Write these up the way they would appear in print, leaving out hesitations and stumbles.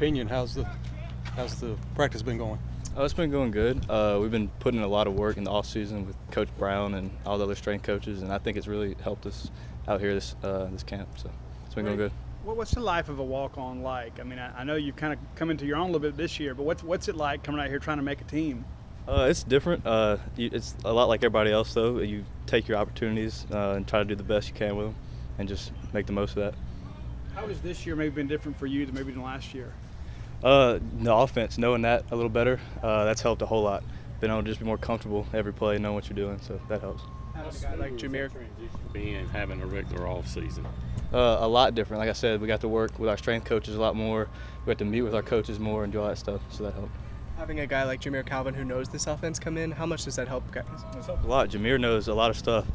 opinion, how's the practice been going? Oh, it's been going good. We've been putting in a lot of work in the off season with Coach Brown and all the other strength coaches, and I think it's really helped us out here this camp. So it's been going good. What's the life of a walk-on like? I mean, I know you've kind of come into your own a little bit this year, but what's it like coming out here trying to make a team? It's different. It's a lot like everybody else, though. You take your opportunities and try to do the best you can with them, and just make the most of that. How has this year maybe been different for you than maybe than last year? The offense, knowing that a little better, that's helped a whole lot. Being able to just be more comfortable every play, knowing what you're doing, so that helps. How does a guy like Jameer being having a regular off season? A lot different. Like I said, we got to work with our strength coaches a lot more. We got to meet with our coaches more and do all that stuff, so that helped. Having a guy like Jameer Calvin who knows this offense come in, how much does that help guys? It's helped a lot. Jameer knows a lot of stuff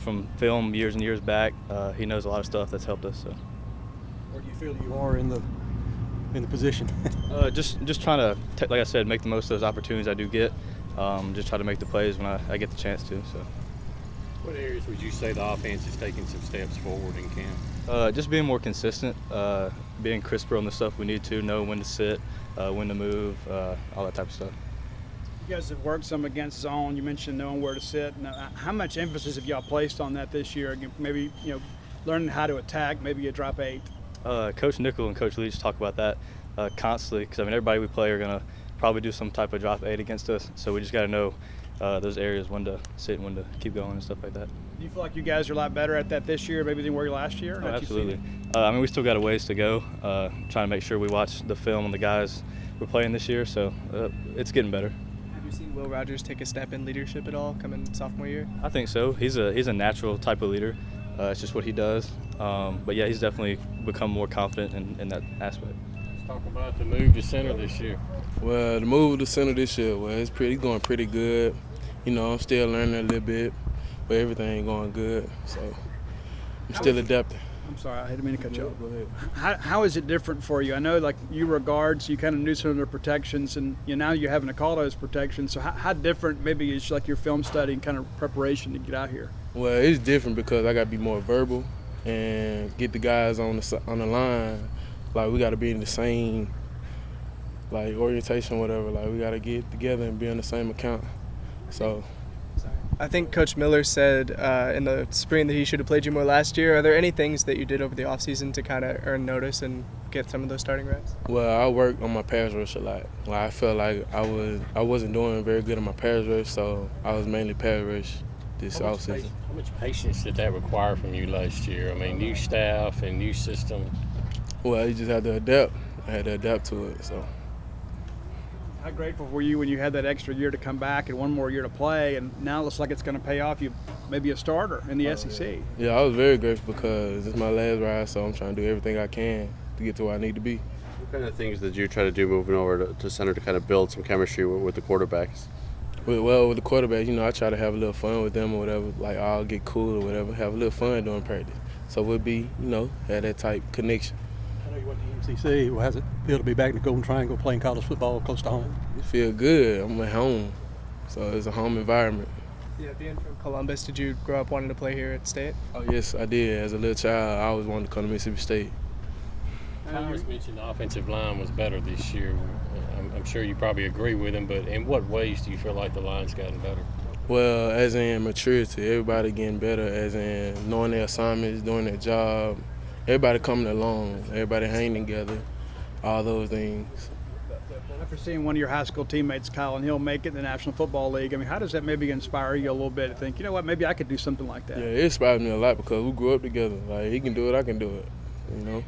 from film years and years back. He knows a lot of stuff that's helped us. So. Where do you feel you are in the position? Just trying to, like I said, make the most of those opportunities I do get. Just try to make the plays when I get the chance to. So. What areas would you say the offense is taking some steps forward in camp? Just being more consistent, being crisper on the stuff we need to, know when to sit, when to move, all that type of stuff. You guys have worked some against zone. You mentioned knowing where to sit. Now, how much emphasis have y'all placed on that this year? Maybe learning how to attack, maybe a drop 8. Coach Nickel and Coach Leach talk about that constantly because everybody we play are gonna probably do some type of drop 8 against us. So we just got to know those areas, when to sit and when to keep going and stuff like that. Do you feel like you guys are a lot better at that this year, maybe than were you last year? Oh, absolutely. We still got a ways to go. Trying to make sure we watch the film on the guys we're playing this year, so it's getting better. Have you seen Will Rogers take a step in leadership at all coming sophomore year? I think so. He's a natural type of leader. It's just what he does. But yeah, he's definitely become more confident in that aspect. Let's talk about the move to center this year. Well, the move to center this year, it's going pretty good. I'm still learning a little bit, but everything going good. So I'm still adapting. I'm sorry, I didn't mean to cut you off. Go ahead. How is it different for you? I know, like, you were guards, so you kind of knew some of the protections, and now you're having to call those protections. So how different maybe is like your film study and kind of preparation to get out here? Well, it's different because I got to be more verbal and get the guys on the line. Like, we got to be in the same orientation, whatever. Like, we got to get together and be on the same account. So. I think Coach Miller said in the spring that he should have played you more last year. Are there any things that you did over the offseason to kind of earn notice and get some of those starting reps? Well, I worked on my pass rush a lot. Like, I felt like I wasn't doing very good on my pass rush, so I was mainly pass rush this offseason. How much patience did that require from you last year? I mean, new staff and new system. Well, you just had to adapt. I had to adapt to it, so. How grateful were you when you had that extra year to come back and one more year to play, and now it looks like it's going to pay off you maybe a starter in the SEC? Yeah, I was very grateful because it's my last ride, so I'm trying to do everything I can to get to where I need to be. What kind of things did you try to do moving over to center to kind of build some chemistry with the quarterbacks? With the quarterbacks, I try to have a little fun with them or whatever. Like, I'll get cool or whatever, have a little fun during practice. So we'll be, have that type connection. I know you went to MCC. How does it feel to be back in the Golden Triangle playing college football close to home? It feels good. I'm at home, so it's a home environment. Yeah, being from Columbus, did you grow up wanting to play here at State? Oh, yes, I did. As a little child, I always wanted to come to Mississippi State. Tyrus mentioned the offensive line was better this year. I'm sure you probably agree with him, but in what ways do you feel like the line's gotten better? Well, as in maturity, everybody getting better, as in knowing their assignments, doing their job, everybody coming along, everybody hanging together, all those things. After seeing one of your high school teammates, Kyle and Hill, make it in the National Football League, how does that maybe inspire you a little bit to think, you know what, maybe I could do something like that? Yeah, it inspires me a lot because we grew up together. Like, he can do it, I can do it,